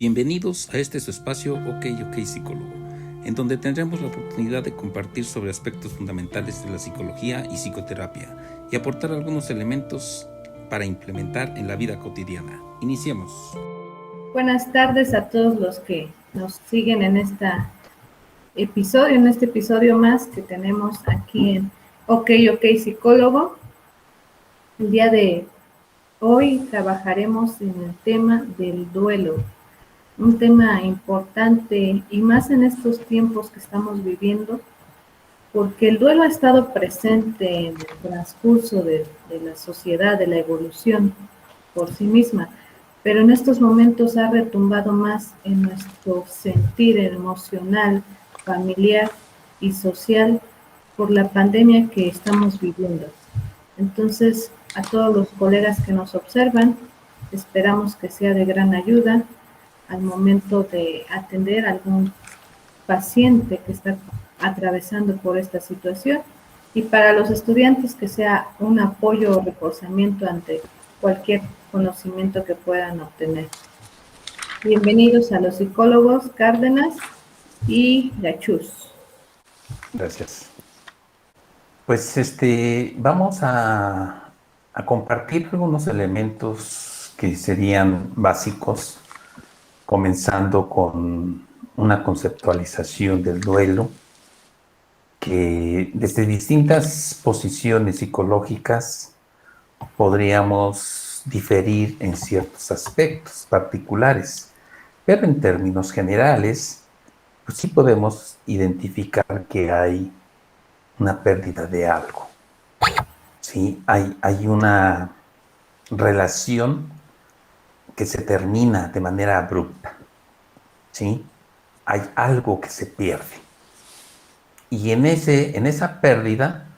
Bienvenidos a este su espacio OK Psicólogo, en donde tendremos la oportunidad de compartir sobre aspectos fundamentales de la psicología y psicoterapia y aportar algunos elementos para implementar en la vida cotidiana. Iniciemos. Buenas tardes a todos los que nos siguen en este episodio más que tenemos aquí en OK Psicólogo. El día de hoy trabajaremos en el tema del duelo, un tema importante y más en estos tiempos que estamos viviendo, porque el duelo ha estado presente en el transcurso de la sociedad, de la evolución por sí misma, pero en estos momentos ha retumbado más en nuestro sentir emocional, familiar y social por la pandemia que estamos viviendo. Entonces, a todos los colegas que nos observan, esperamos que sea de gran ayuda al momento de atender a algún paciente que está atravesando por esta situación, y para los estudiantes que sea un apoyo o reforzamiento ante cualquier conocimiento que puedan obtener. Bienvenidos a los psicólogos Cárdenas y Gachús. Gracias. Pues vamos a compartir algunos elementos que serían básicos, comenzando con una conceptualización del duelo, que desde distintas posiciones psicológicas podríamos diferir en ciertos aspectos particulares, pero en términos generales, pues sí podemos identificar que hay una pérdida de algo. Sí, hay una relación que se termina de manera abrupta. ¿Sí? Hay algo que se pierde. Y en esa pérdida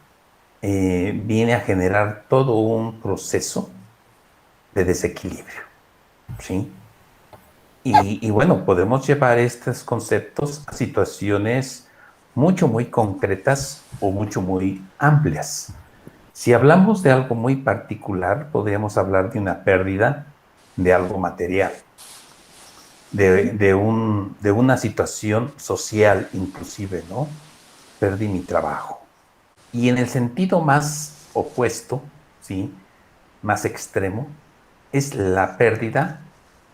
viene a generar todo un proceso de desequilibrio. ¿Sí? Y bueno, podemos llevar estos conceptos a situaciones muy concretas o muy amplias. Si hablamos de algo muy particular, podríamos hablar de una pérdida de algo material, de una situación social inclusive, ¿no? Perdí mi trabajo. Y en el sentido más opuesto, ¿sí? Más extremo, es la pérdida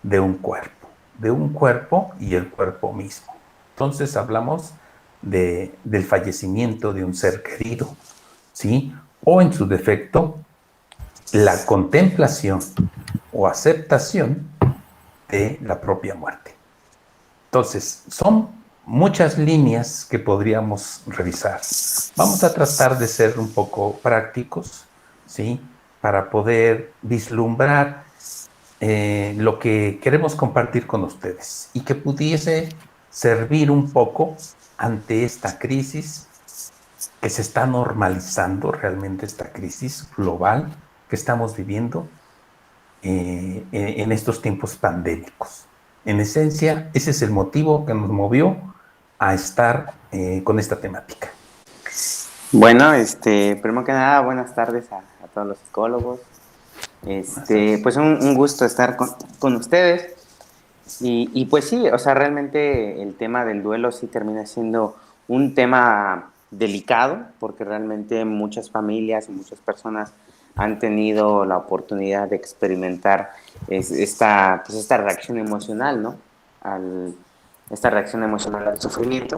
de un cuerpo y el cuerpo mismo. Entonces hablamos del fallecimiento de un ser querido, ¿sí? O en su defecto, la contemplación o aceptación de la propia muerte. Entonces, son muchas líneas que podríamos revisar. Vamos a tratar de ser un poco prácticos, ¿sí? Para poder vislumbrar lo que queremos compartir con ustedes y que pudiese servir un poco ante esta crisis que se está normalizando, realmente esta crisis global que estamos viviendo en estos tiempos pandémicos. En esencia, ese es el motivo que nos movió a estar con esta temática. Bueno, primero que nada, buenas tardes a todos los psicólogos. Pues un gusto estar con ustedes. Y pues sí, o sea, realmente el tema del duelo sí termina siendo un tema delicado, porque realmente muchas familias y muchas personas han tenido la oportunidad de experimentar esta reacción emocional, ¿no? Esta reacción emocional al sufrimiento.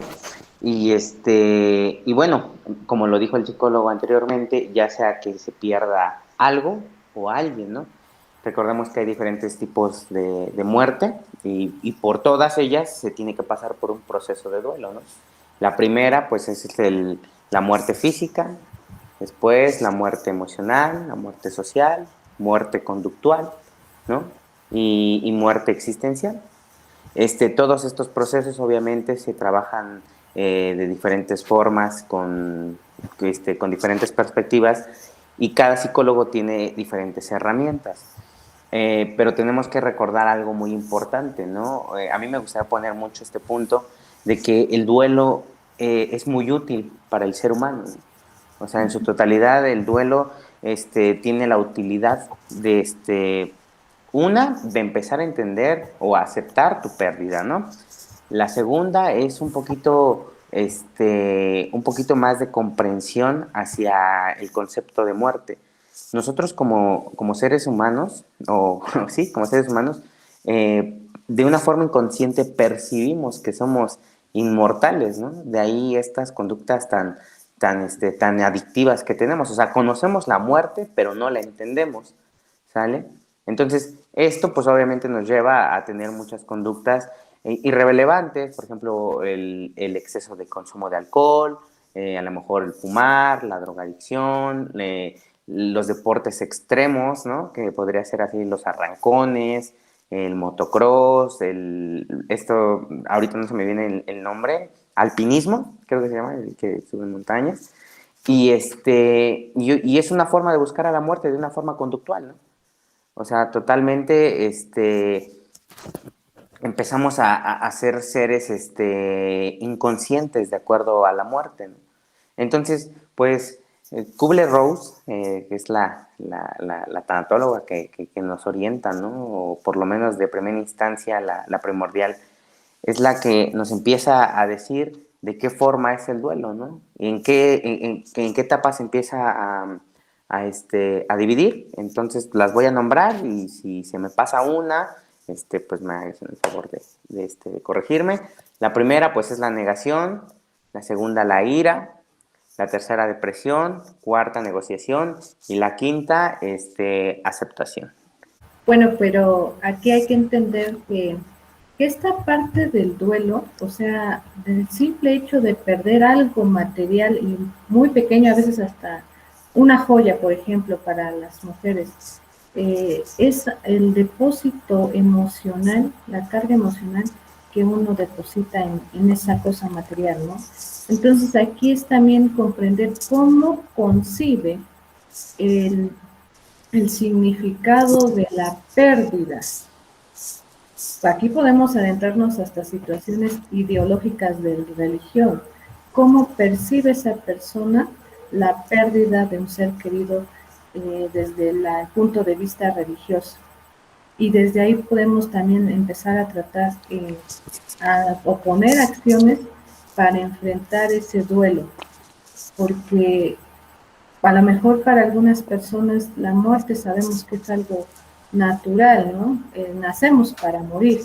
Y bueno, como lo dijo el psicólogo anteriormente, ya sea que se pierda algo o alguien, ¿no? Recordemos que hay diferentes tipos de muerte y por todas ellas se tiene que pasar por un proceso de duelo, ¿no? La primera, pues, es la muerte física, después la muerte emocional, la muerte social, muerte conductual, ¿no? Y muerte existencial. Todos estos procesos obviamente se trabajan de diferentes formas, con diferentes perspectivas, y cada psicólogo tiene diferentes herramientas. Pero tenemos que recordar algo muy importante, ¿no? A mí me gustaría poner mucho este punto de que el duelo es muy útil para el ser humano, ¿no? O sea, en su totalidad el duelo tiene la utilidad Una, de empezar a entender o a aceptar tu pérdida, ¿no? La segunda es un poquito más de comprensión hacia el concepto de muerte. Nosotros como seres humanos, o sí, como seres humanos, de una forma inconsciente percibimos que somos inmortales, ¿no? De ahí estas conductas tan adictivas que tenemos. O sea, conocemos la muerte, pero no la entendemos, ¿sale? Entonces, esto pues obviamente nos lleva a tener muchas conductas irrelevantes, por ejemplo, el exceso de consumo de alcohol, a lo mejor el fumar, la drogadicción, los deportes extremos, ¿no? Que podría ser así los arrancones, el motocross, esto, ahorita no se me viene el nombre, alpinismo, creo que se llama, el que sube montañas, y es una forma de buscar a la muerte de una forma conductual, ¿no? O sea, totalmente, empezamos a ser seres, inconscientes de acuerdo a la muerte, ¿no? Entonces, pues, Kubler-Ross, que es la tanatóloga que nos orienta, ¿no? O por lo menos de primera instancia la primordial, es la que nos empieza a decir de qué forma es el duelo, ¿no? En qué etapa se empieza a dividir. Entonces las voy a nombrar y si se me pasa una, pues me hagas el favor de corregirme. La primera, pues, es la negación. La segunda, la ira. La tercera, depresión. Cuarta, negociación. Y la quinta, aceptación. Bueno, pero aquí hay que entender que esta parte del duelo, o sea, del simple hecho de perder algo material y muy pequeño, a veces hasta una joya, por ejemplo, para las mujeres, es el depósito emocional, la carga emocional que uno deposita en esa cosa material, ¿no? Entonces aquí es también comprender cómo concibe el el significado de la pérdida. Aquí podemos adentrarnos hasta situaciones ideológicas de religión. ¿Cómo percibe esa persona la pérdida de un ser querido desde el punto de vista religioso? Y desde ahí podemos también empezar a tratar, a oponer acciones para enfrentar ese duelo, porque a lo mejor para algunas personas la muerte sabemos que es algo natural, ¿no? Nacemos para morir,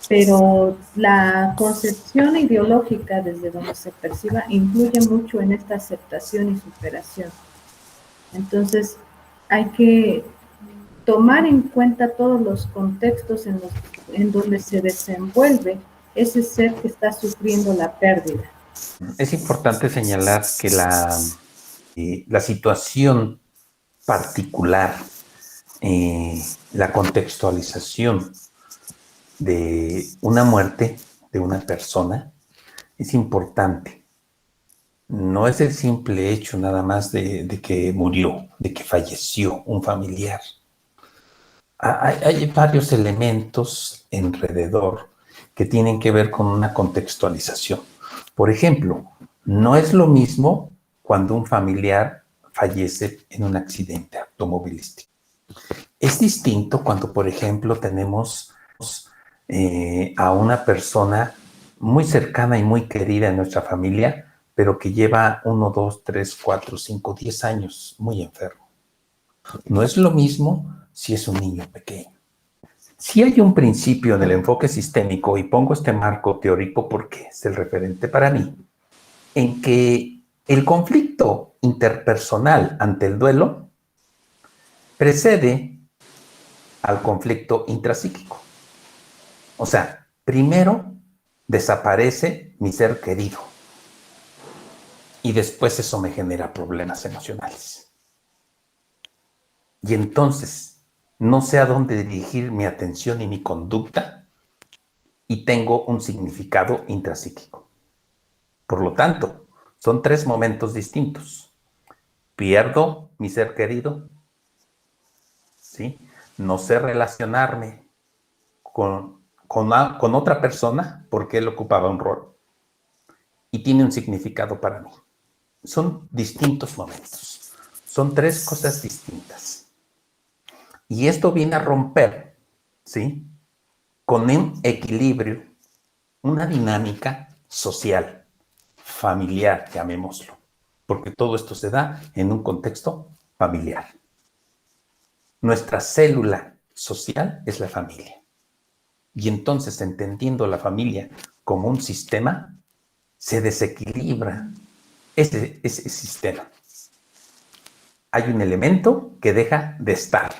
pero la concepción ideológica desde donde se perciba influye mucho en esta aceptación y superación. Entonces, hay que tomar en cuenta todos los contextos en donde se desenvuelve ese ser que está sufriendo la pérdida. Es importante señalar que la situación particular, la contextualización de una muerte de una persona es importante. No es el simple hecho nada más de que murió, de que falleció un familiar. Hay varios elementos alrededor que tienen que ver con una contextualización. Por ejemplo, no es lo mismo cuando un familiar fallece en un accidente automovilístico. Es distinto cuando, por ejemplo, tenemos a una persona muy cercana y muy querida en nuestra familia, pero que lleva 1, 2, 3, 4, 5, 10 años muy enfermo. No es lo mismo si es un niño pequeño. Si hay un principio en el enfoque sistémico, y pongo este marco teórico porque es el referente para mí, en que el conflicto interpersonal ante el duelo precede al conflicto intrapsíquico. O sea, primero desaparece mi ser querido y después eso me genera problemas emocionales. Y entonces no sé a dónde dirigir mi atención y mi conducta y tengo un significado intrapsíquico. Por lo tanto, son 3 momentos distintos. Pierdo mi ser querido, ¿sí? No sé relacionarme con otra persona porque él ocupaba un rol y tiene un significado para mí. Son distintos momentos. Son 3 cosas distintas. Y esto viene a romper ¿sí? Con un equilibrio, una dinámica social, familiar, llamémoslo, porque todo esto se da en un contexto familiar. Nuestra célula social es la familia. Y entonces, entendiendo la familia como un sistema, se desequilibra ese sistema. Hay un elemento que deja de estar.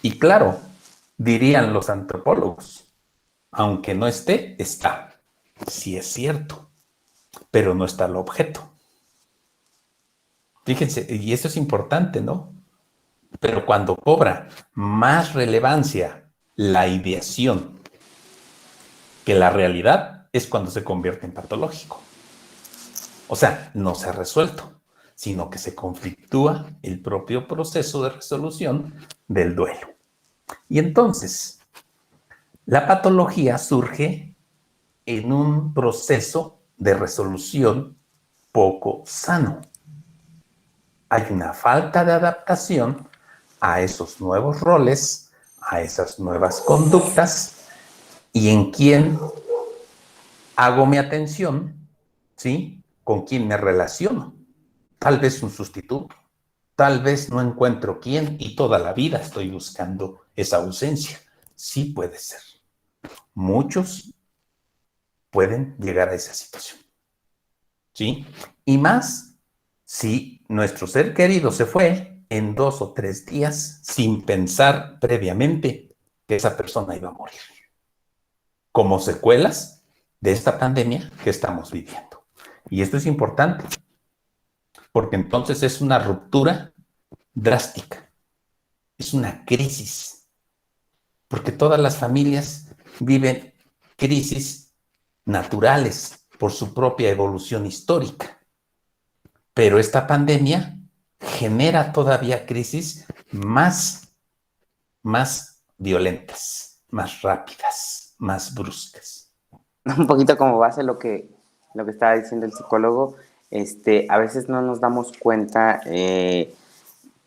Y claro, dirían los antropólogos, aunque no esté, está. Sí es cierto, pero no está el objeto. Fíjense, y eso es importante, ¿no? Pero cuando cobra más relevancia la ideación que la realidad, es cuando se convierte en patológico. O sea, no se ha resuelto, sino que se conflictúa el propio proceso de resolución del duelo. Y entonces, la patología surge en un proceso de resolución poco sano. Hay una falta de adaptación a esos nuevos roles, a esas nuevas conductas, y en quién hago mi atención, ¿sí? Con quién me relaciono. Tal vez un sustituto, tal vez no encuentro quién y toda la vida estoy buscando esa ausencia. Sí puede ser. Muchos pueden llegar a esa situación, ¿sí? Y más si nuestro ser querido se fue en 2 o 3 días sin pensar previamente que esa persona iba a morir, como secuelas de esta pandemia que estamos viviendo. Y esto es importante, porque entonces es una ruptura drástica, es una crisis, porque todas las familias viven crisis naturales por su propia evolución histórica. Pero esta pandemia genera todavía crisis más violentas, más rápidas, más bruscas. Un poquito como base lo que estaba diciendo el psicólogo, a veces no nos damos cuenta,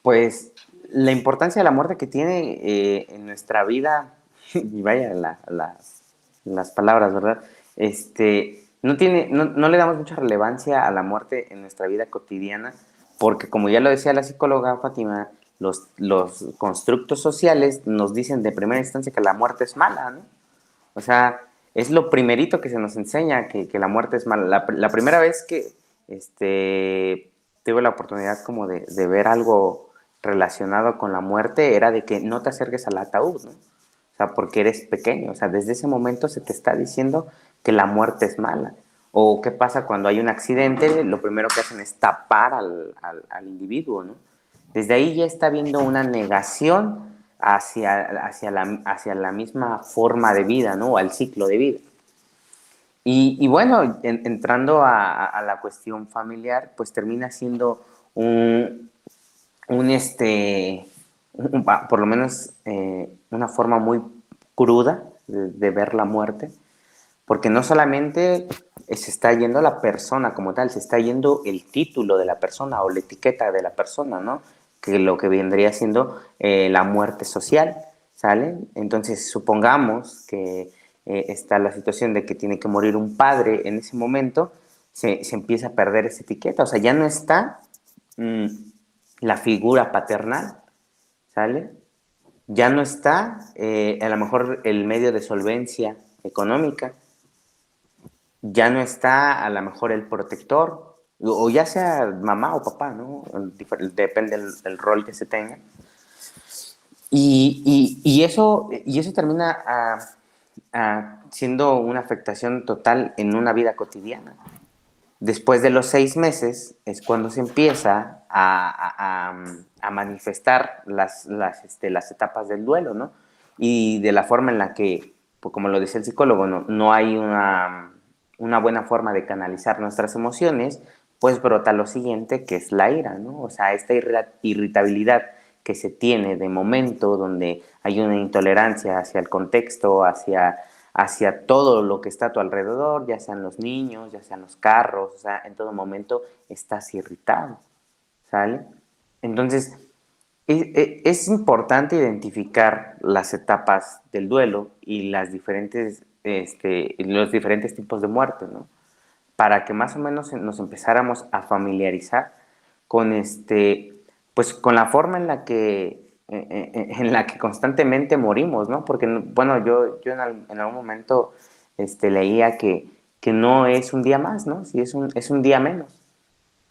pues, la importancia de la muerte que tiene en nuestra vida, y vaya las palabras, ¿verdad? No le damos mucha relevancia a la muerte en nuestra vida cotidiana, porque como ya lo decía la psicóloga Fátima, los constructos sociales nos dicen de primera instancia que la muerte es mala, ¿no? O sea, es lo primerito que se nos enseña, que la muerte es mala. La primera vez que tuve la oportunidad como de ver algo relacionado con la muerte era de que no te acerques al ataúd, ¿no? O sea, porque eres pequeño. O sea, desde ese momento se te está diciendo que la muerte es mala. O qué pasa cuando hay un accidente, lo primero que hacen es tapar al individuo, ¿no? Desde ahí ya está habiendo una negación hacia la misma forma de vida, ¿no? O al ciclo de vida. Y bueno, entrando a la cuestión familiar, pues termina siendo por lo menos una forma muy cruda de ver la muerte, porque no solamente se está yendo la persona como tal, se está yendo el título de la persona o la etiqueta de la persona, ¿no? Que lo que vendría siendo la muerte social, ¿sale? Entonces, supongamos que está la situación de que tiene que morir un padre en ese momento, se empieza a perder esa etiqueta, o sea, ya no está la figura paternal, ¿sale? Ya no está a lo mejor el medio de solvencia económica, ya no está a lo mejor el protector, o ya sea mamá o papá, ¿no? Depende del rol que se tenga. Y eso termina siendo una afectación total en una vida cotidiana. Después de los 6 meses es cuando se empieza a manifestar las etapas del duelo, ¿no? Y de la forma en la que, pues como lo decía el psicólogo, no hay una buena forma de canalizar nuestras emociones, pues brota lo siguiente, que es la ira, ¿no? O sea, esta irritabilidad que se tiene de momento, donde hay una intolerancia hacia el contexto, hacia todo lo que está a tu alrededor, ya sean los niños, ya sean los carros, o sea, en todo momento estás irritado, ¿sale? Entonces, Es importante identificar las etapas del duelo y los diferentes tipos de muerte, ¿no? Para que más o menos nos empezáramos a familiarizar con pues con la forma en la que constantemente morimos, ¿no? Porque, bueno, yo en algún momento leía que no es un día más, ¿no? Sí, es un día menos.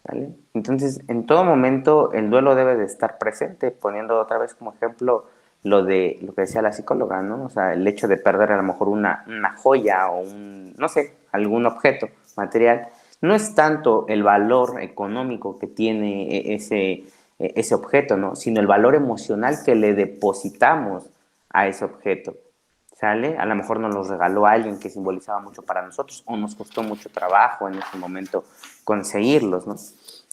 ¿Vale? Entonces, en todo momento el duelo debe de estar presente, poniendo otra vez como ejemplo lo que decía la psicóloga, ¿no? O sea, el hecho de perder a lo mejor una joya o no sé, algún objeto material, no es tanto el valor económico que tiene ese objeto, ¿no? Sino el valor emocional que le depositamos a ese objeto. ¿Sale? A lo mejor nos los regaló alguien que simbolizaba mucho para nosotros o nos costó mucho trabajo en ese momento conseguirlos, ¿no?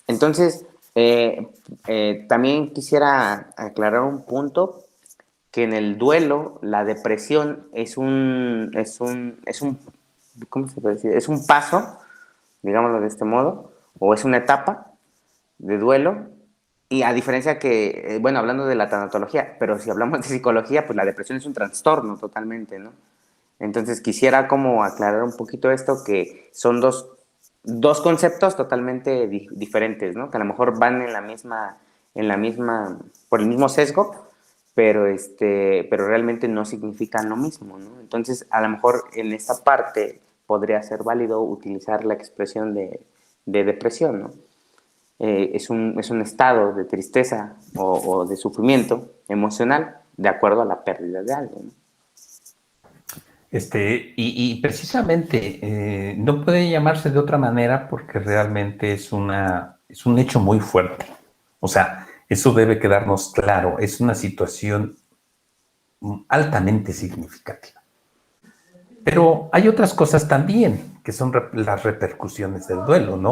Entonces, también quisiera aclarar un punto, que en el duelo la depresión ¿cómo se puede decir? Es un paso, digámoslo de este modo, o es una etapa de duelo. Y a diferencia que, bueno, hablando de la tanatología, pero si hablamos de psicología, pues la depresión es un trastorno totalmente, ¿no? Entonces quisiera como aclarar un poquito esto, que son dos conceptos totalmente diferentes, ¿no? Que a lo mejor van por el mismo sesgo, pero realmente no significan lo mismo, ¿no? Entonces, a lo mejor en esta parte podría ser válido utilizar la expresión de depresión, ¿no? Es un estado de tristeza o de sufrimiento emocional de acuerdo a la pérdida de algo, ¿no? Y precisamente no puede llamarse de otra manera porque realmente es un hecho muy fuerte. O sea, eso debe quedarnos claro. Es una situación altamente significativa. Pero hay otras cosas también, que son las repercusiones del duelo, ¿no?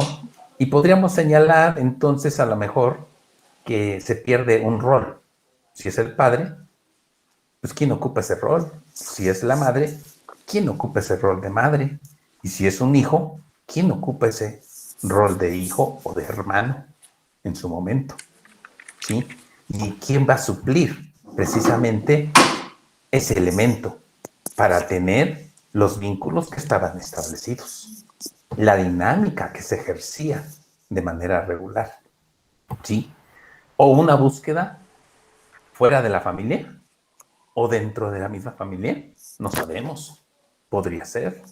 Y podríamos señalar entonces a lo mejor que se pierde un rol. Si es el padre, pues ¿quién ocupa ese rol? Si es la madre, ¿quién ocupa ese rol de madre? Y si es un hijo, ¿quién ocupa ese rol de hijo o de hermano en su momento? ¿Sí? ¿Y quién va a suplir precisamente ese elemento para tener los vínculos que estaban establecidos? La dinámica que se ejercía de manera regular, ¿sí? O una búsqueda fuera de la familia o dentro de la misma familia, no sabemos, podría ser,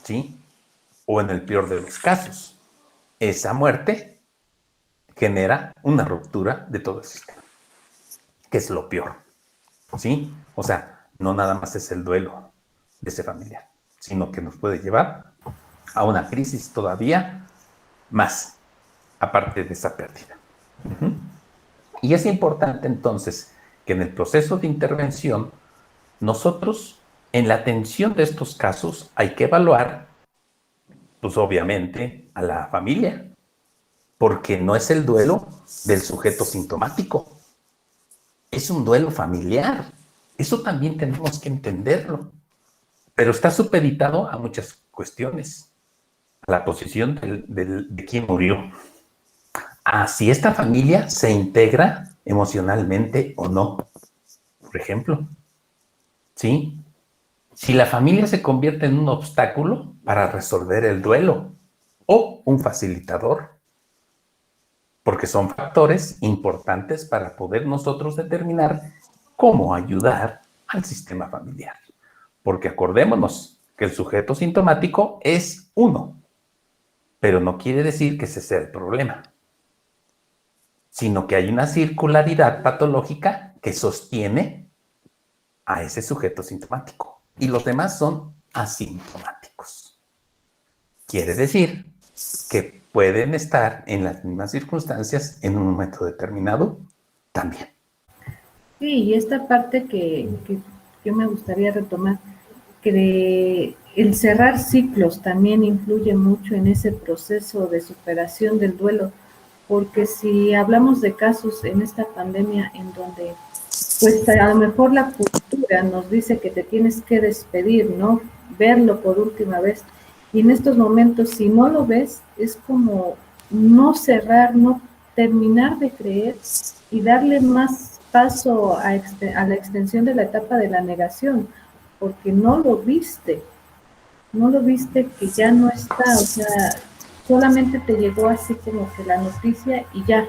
¿sí? O en el peor de los casos, esa muerte genera una ruptura de todo el sistema, que es lo peor, ¿sí? O sea, no nada más es el duelo de ese familiar, sino que nos puede llevar a una crisis todavía más, aparte de esa pérdida. Y es importante entonces que en el proceso de intervención, nosotros, en la atención de estos casos, hay que evaluar, pues obviamente, a la familia, porque no es el duelo del sujeto sintomático, es un duelo familiar. Eso también tenemos que entenderlo, pero está supeditado a muchas cuestiones, a la posición de quien murió, a si esta familia se integra emocionalmente o no, por ejemplo, ¿sí? Si la familia se convierte en un obstáculo para resolver el duelo o un facilitador, porque son factores importantes para poder nosotros determinar cómo ayudar al sistema familiar. Porque acordémonos que el sujeto sintomático es uno, pero no quiere decir que ese sea el problema, sino que hay una circularidad patológica que sostiene a ese sujeto sintomático y los demás son asintomáticos. Quiere decir que pueden estar en las mismas circunstancias en un momento determinado también. Sí, y esta parte que yo me gustaría retomar, que el cerrar ciclos también influye mucho en ese proceso de superación del duelo, porque si hablamos de casos en esta pandemia en donde pues a lo mejor la cultura nos dice que te tienes que despedir, ¿no? Verlo por última vez. Y en estos momentos, si no lo ves, es como no cerrar, no terminar de creer y darle más paso a la extensión de la etapa de la negación, porque no lo viste que ya no está, o sea, solamente te llegó así como que la noticia y ya.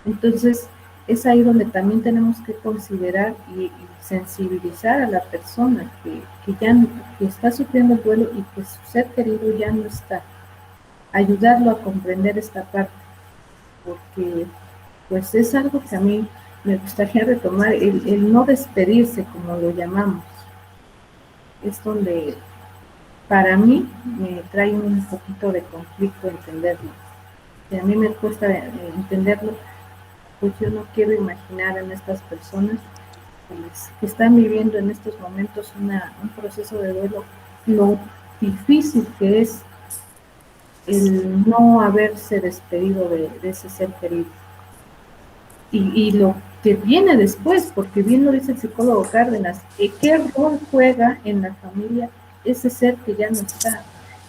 Entonces, es ahí donde también tenemos que considerar y sensibilizar a la persona que está sufriendo el duelo y que su ser querido ya no está. Ayudarlo a comprender esta parte, porque pues es algo que a mí me gustaría retomar, el no despedirse, como lo llamamos. Es donde para mí me trae un poquito de conflicto entenderlo. Si a mí me cuesta entenderlo, pues yo no quiero imaginar en estas personas pues, que están viviendo en estos momentos un proceso de duelo, lo difícil que es el no haberse despedido de ese ser querido. Y lo que viene después, porque bien lo dice el psicólogo Cárdenas, ¿qué rol juega en la familia ese ser que ya no está?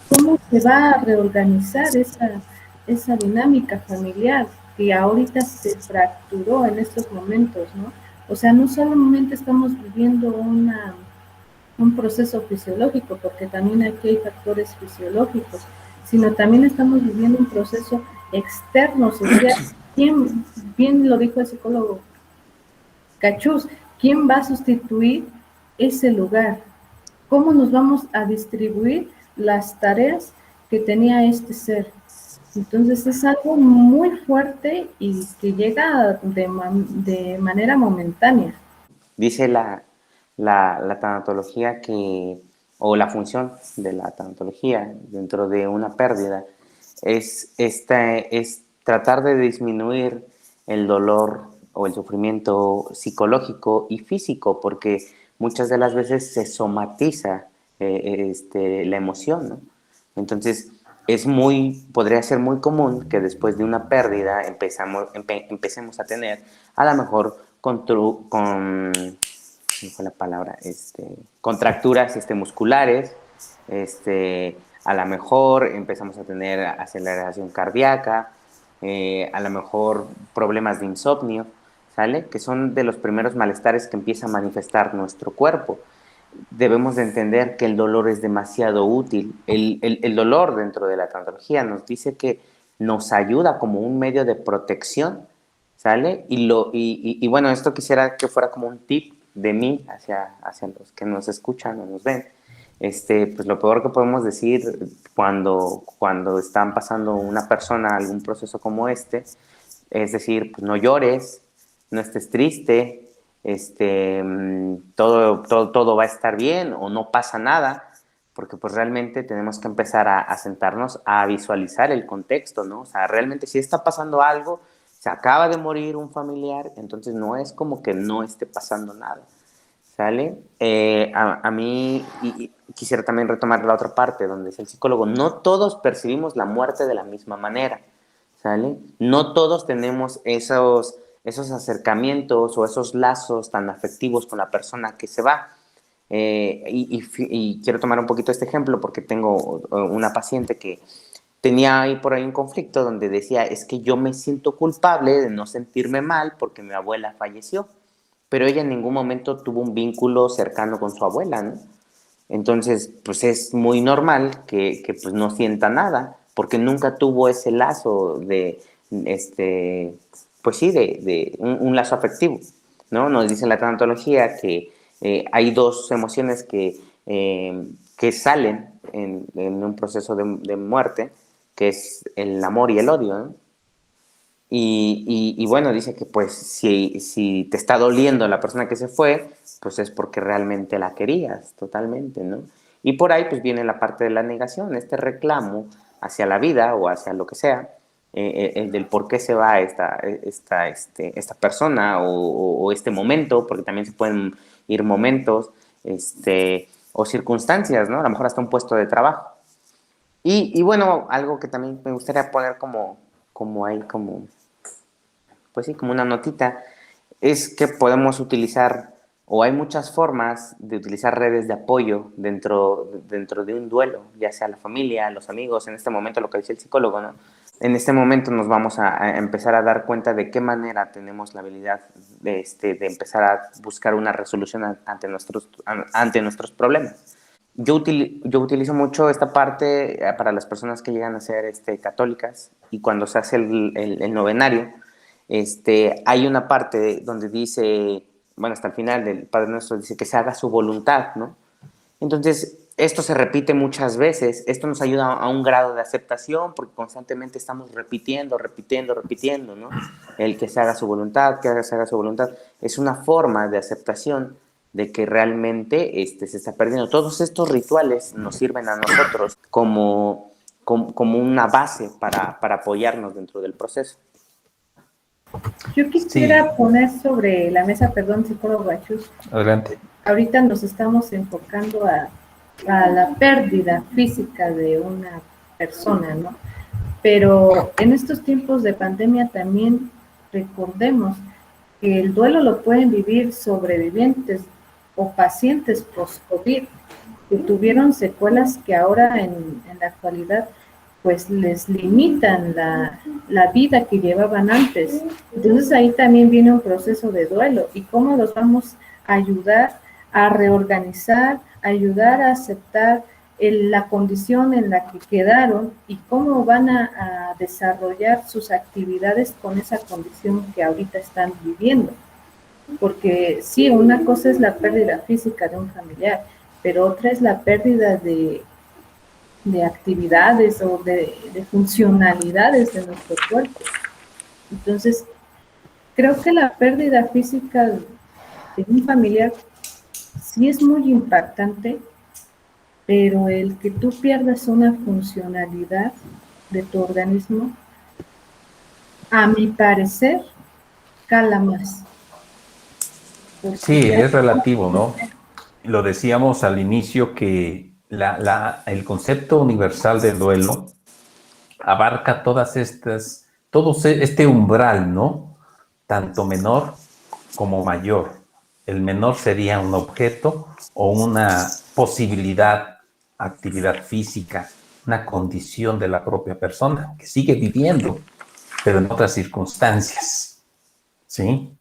¿Cómo se va a reorganizar esa dinámica familiar que ahorita se fracturó en estos momentos, ¿no? O sea, no solamente estamos viviendo un proceso fisiológico, porque también aquí hay factores fisiológicos, sino también estamos viviendo un proceso externo, social. Bien lo dijo el psicólogo Cachús, ¿quién va a sustituir ese lugar? ¿Cómo nos vamos a distribuir las tareas que tenía este ser? Entonces es algo muy fuerte y que llega de manera momentánea. Dice la tanatología o la función de la tanatología dentro de una pérdida es tratar de disminuir el dolor o el sufrimiento psicológico y físico, porque muchas de las veces se somatiza la emoción, ¿no? Entonces, podría ser muy común que después de una pérdida empecemos a tener a lo mejor contracturas musculares, a lo mejor empezamos a tener aceleración cardíaca, a lo mejor problemas de insomnio, ¿sale? Que son de los primeros malestares que empieza a manifestar nuestro cuerpo. Debemos de entender que el dolor es demasiado útil. El dolor dentro de la tanatología nos dice que nos ayuda como un medio de protección, ¿sale? Y bueno, esto quisiera que fuera como un tip de mí hacia los que nos escuchan o nos ven. Pues lo peor que podemos decir cuando están pasando una persona algún proceso como es decir, pues no llores, no estés triste, todo va a estar bien o no pasa nada, porque pues realmente tenemos que empezar a sentarnos a visualizar el contexto, ¿no? O sea, realmente si está pasando algo, se acaba de morir un familiar, entonces no es como que no esté pasando nada, ¿sale? A mí, y quisiera también retomar la otra parte, donde es el psicólogo, no todos percibimos la muerte de la misma manera, ¿sale? No todos tenemos esos acercamientos o esos lazos tan afectivos con la persona que se va. Y quiero tomar un poquito este ejemplo porque tengo una paciente que tenía ahí por ahí un conflicto donde decía, es que yo me siento culpable de no sentirme mal porque mi abuela falleció, pero ella en ningún momento tuvo un vínculo cercano con su abuela, ¿no? Entonces, pues es muy normal que pues no sienta nada, porque nunca tuvo ese lazo pues sí, de un lazo afectivo, ¿no? Nos dice la tanatología que hay dos emociones que salen en un proceso de muerte, que es el amor y el odio, ¿no? Y bueno, dice que pues si te está doliendo la persona que se fue, pues es porque realmente la querías totalmente, ¿no? Y por ahí pues viene la parte de la negación, este reclamo hacia la vida o hacia lo que sea, el del por qué se va esta persona o este momento, porque también se pueden ir momentos o circunstancias, ¿no? A lo mejor hasta un puesto de trabajo. Y bueno, algo que también me gustaría poner pues sí, como una notita, es que podemos utilizar, o hay muchas formas de utilizar redes de apoyo dentro de un duelo, ya sea la familia, los amigos, en este momento lo que dice el psicólogo, ¿no? En este momento nos vamos a empezar a dar cuenta de qué manera tenemos la habilidad de empezar a buscar una resolución ante nuestros problemas. Yo utilizo mucho esta parte para las personas que llegan a ser católicas, y cuando se hace el novenario, hay una parte donde dice, bueno, hasta el final del Padre Nuestro dice que se haga su voluntad, ¿no? Entonces, esto se repite muchas veces. Esto nos ayuda a un grado de aceptación porque constantemente estamos repitiendo, ¿no? El que se haga su voluntad, que se haga su voluntad. Es una forma de aceptación de que realmente se está perdiendo. Todos estos rituales nos sirven a nosotros como una base para apoyarnos dentro del proceso. Yo quisiera poner sobre la mesa, perdón, psicólogo Achus. Adelante. Ahorita nos estamos enfocando a la pérdida física de una persona, ¿no? Pero en estos tiempos de pandemia también recordemos que el duelo lo pueden vivir sobrevivientes o pacientes post-COVID que tuvieron secuelas que ahora en la actualidad pues les limitan la vida que llevaban antes. Entonces ahí también viene un proceso de duelo y cómo los vamos a ayudar a reorganizar, ayudar a aceptar la condición en la que quedaron y cómo van a desarrollar sus actividades con esa condición que ahorita están viviendo. Porque sí, una cosa es la pérdida física de un familiar, pero otra es la pérdida de actividades o de funcionalidades de nuestro cuerpo. Entonces, creo que la pérdida física de un familiar sí es muy impactante, pero el que tú pierdas una funcionalidad de tu organismo, a mi parecer, cala más. Sí, es relativo, ¿no? Lo decíamos al inicio que el concepto universal del duelo abarca todo este umbral, ¿no? Tanto menor como mayor. El menor sería un objeto o una posibilidad, actividad física, una condición de la propia persona que sigue viviendo, pero en otras circunstancias, ¿sí?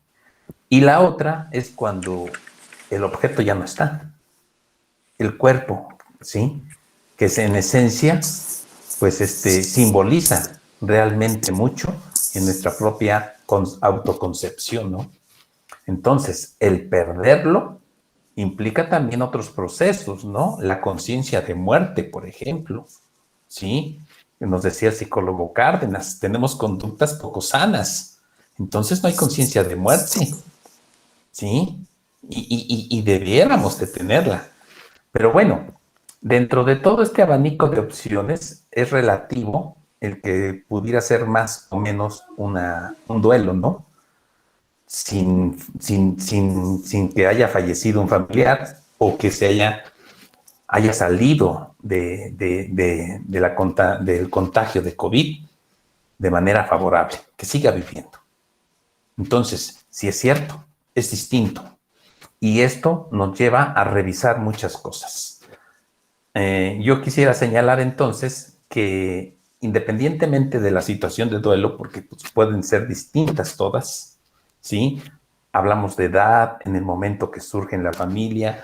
Y la otra es cuando el objeto ya no está, el cuerpo, ¿sí? Que en esencia, pues simboliza realmente mucho en nuestra propia autoconcepción, ¿no? Entonces, el perderlo implica también otros procesos, ¿no? La conciencia de muerte, por ejemplo, ¿sí? Nos decía el psicólogo Cárdenas, tenemos conductas poco sanas, entonces no hay conciencia de muerte, ¿sí? Y debiéramos de tenerla. Pero bueno, dentro de todo este abanico de opciones es relativo el que pudiera ser más o menos un duelo, ¿no? Sin que haya fallecido un familiar o que se haya salido del contagio de COVID de manera favorable, que siga viviendo. Entonces, si es cierto, es distinto. Y esto nos lleva a revisar muchas cosas. Yo quisiera señalar entonces que independientemente de la situación de duelo, porque pues, pueden ser distintas todas, ¿sí? Hablamos de edad, en el momento que surge en la familia,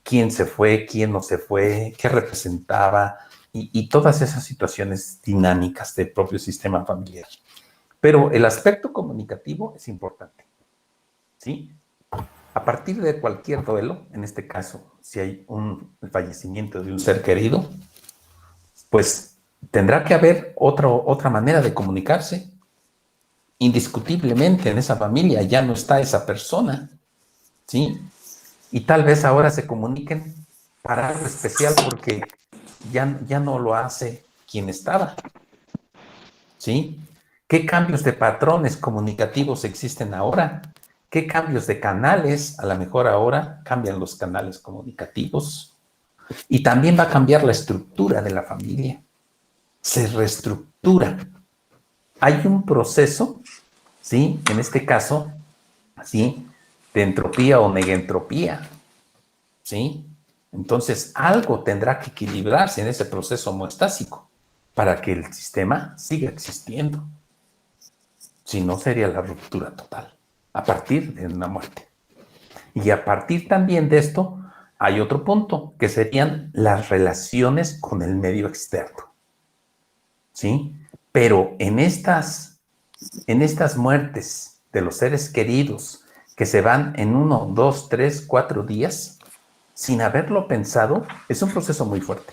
quién se fue, quién no se fue, qué representaba, y todas esas situaciones dinámicas del propio sistema familiar. Pero el aspecto comunicativo es importante, ¿sí? A partir de cualquier duelo, en este caso, si hay el fallecimiento de un ser querido, pues tendrá que haber otra manera de comunicarse. Indiscutiblemente en esa familia ya no está esa persona, ¿sí? Y tal vez ahora se comuniquen para algo especial porque ya no lo hace quien estaba, ¿sí? ¿Qué cambios de patrones comunicativos existen ahora? ¿Qué cambios de canales? A lo mejor ahora cambian los canales comunicativos y también va a cambiar la estructura de la familia. Se reestructura. Hay un proceso, ¿sí? En este caso, ¿sí? De entropía o negentropía, ¿sí? Entonces, algo tendrá que equilibrarse en ese proceso homeostásico. para que el sistema siga existiendo. Si no, sería la ruptura total, a partir de una muerte. Y a partir también de esto, hay otro punto, que serían las relaciones con el medio externo. ¿Sí? Pero en estas muertes de los seres queridos que se van en 1, 2, 3, 4 días, sin haberlo pensado, es un proceso muy fuerte.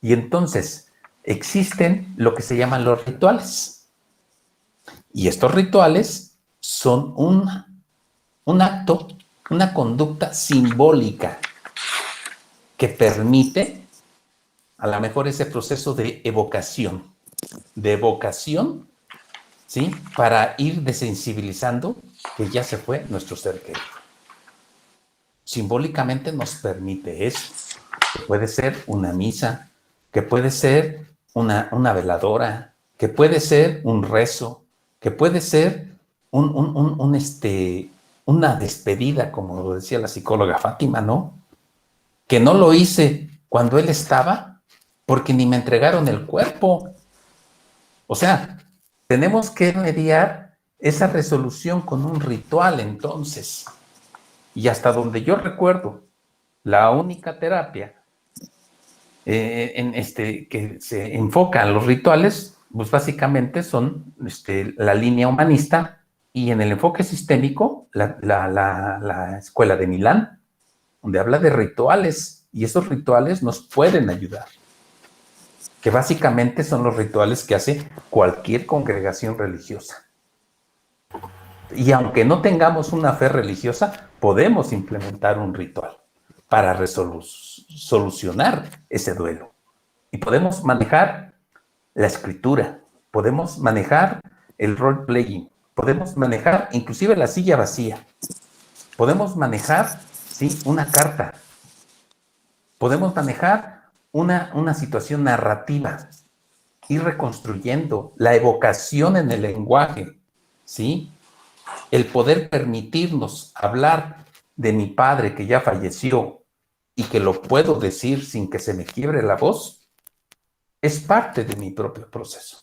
Y entonces existen lo que se llaman los rituales. Y estos rituales son un acto, una conducta simbólica que permite a lo mejor ese proceso de evocación, ¿sí? Para ir desensibilizando que ya se fue nuestro ser querido. Simbólicamente nos permite eso, que puede ser una misa, que puede ser una veladora, que puede ser un rezo, que puede ser una despedida, como lo decía la psicóloga Fátima, ¿no? Que no lo hice cuando él estaba, porque ni me entregaron el cuerpo. O sea, tenemos que mediar esa resolución con un ritual, entonces. Y hasta donde yo recuerdo, la única terapia que se enfoca en los rituales, pues básicamente son la línea humanista, y en el enfoque sistémico, la Escuela de Milán, donde habla de rituales, y esos rituales nos pueden ayudar, que básicamente son los rituales que hace cualquier congregación religiosa. Y aunque no tengamos una fe religiosa, podemos implementar un ritual para solucionar ese duelo. Y podemos manejar la escritura, podemos manejar el role-playing, podemos manejar inclusive la silla vacía, podemos manejar, ¿sí?, una carta, podemos manejar una situación narrativa, ir reconstruyendo la evocación en el lenguaje, ¿sí? El poder permitirnos hablar de mi padre que ya falleció y que lo puedo decir sin que se me quiebre la voz, es parte de mi propio proceso.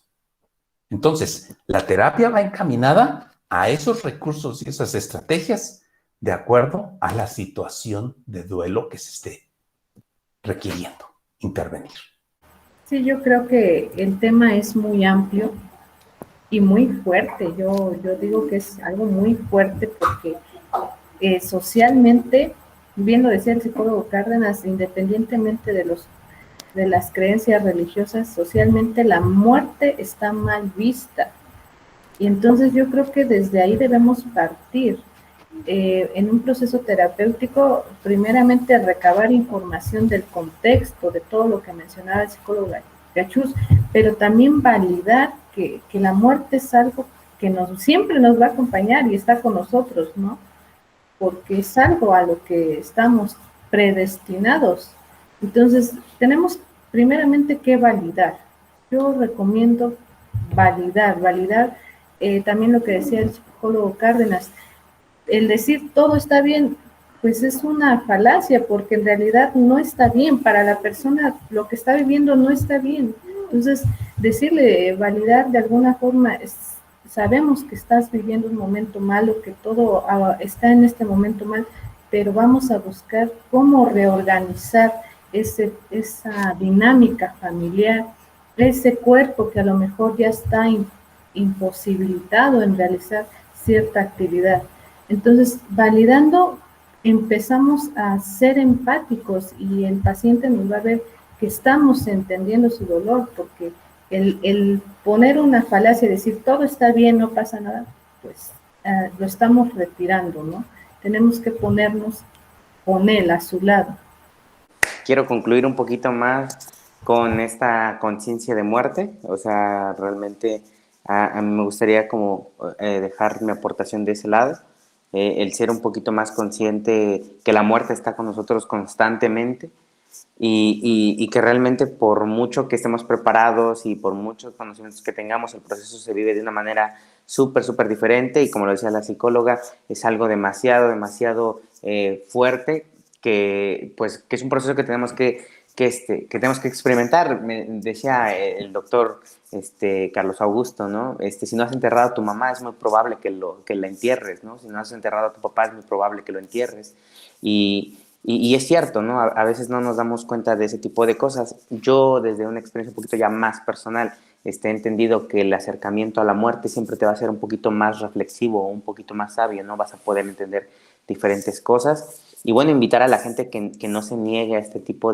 Entonces, la terapia va encaminada a esos recursos y esas estrategias de acuerdo a la situación de duelo que se esté requiriendo intervenir. Sí, yo creo que el tema es muy amplio y muy fuerte. Yo digo que es algo muy fuerte porque socialmente, bien lo decía el psicólogo Cárdenas, independientemente de las creencias religiosas, socialmente la muerte está mal vista. Y entonces yo creo que desde ahí debemos partir. En un proceso terapéutico, primeramente recabar información del contexto, de todo lo que mencionaba el psicólogo Gachús, pero también validar que la muerte es algo que siempre nos va a acompañar y está con nosotros, ¿no? Porque es algo a lo que estamos predestinados. Entonces, tenemos primeramente que validar. Yo recomiendo validar también lo que decía el psicólogo Cárdenas, el decir todo está bien, pues es una falacia, porque en realidad no está bien, para la persona lo que está viviendo no está bien. Entonces, decirle, validar de alguna forma, sabemos que estás viviendo un momento malo, que todo está en este momento mal, pero vamos a buscar cómo reorganizar esa dinámica familiar, ese cuerpo que a lo mejor ya está imposibilitado en realizar cierta actividad. Entonces, validando, empezamos a ser empáticos y el paciente nos va a ver que estamos entendiendo su dolor, porque el poner una falacia y decir todo está bien, no pasa nada, pues lo estamos retirando, ¿no? Tenemos que ponernos con él a su lado. Quiero concluir un poquito más con esta conciencia de muerte, o sea, realmente a mí me gustaría como dejar mi aportación de ese lado. El ser un poquito más consciente que la muerte está con nosotros constantemente y que realmente por mucho que estemos preparados y por muchos conocimientos que tengamos, el proceso se vive de una manera súper diferente y como lo decía la psicóloga, es algo demasiado fuerte que es un proceso que tenemos que que tenemos que experimentar. Me decía el doctor Carlos Augusto, ¿no? Si no has enterrado a tu mamá, es muy probable que la entierres, ¿no? Si no has enterrado a tu papá, es muy probable que lo entierres. Y es cierto, ¿no? A veces no nos damos cuenta de ese tipo de cosas. Yo, desde una experiencia un poquito ya más personal, he entendido que el acercamiento a la muerte siempre te va a ser un poquito más reflexivo, un poquito más sabio, ¿no? Vas a poder entender diferentes cosas. Y bueno, invitar a la gente que no se niegue a este tipo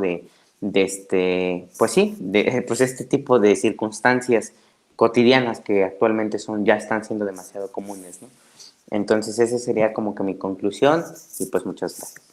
pues este tipo de circunstancias cotidianas que actualmente ya están siendo demasiado comunes, ¿no? Entonces esa sería como que mi conclusión y pues muchas gracias.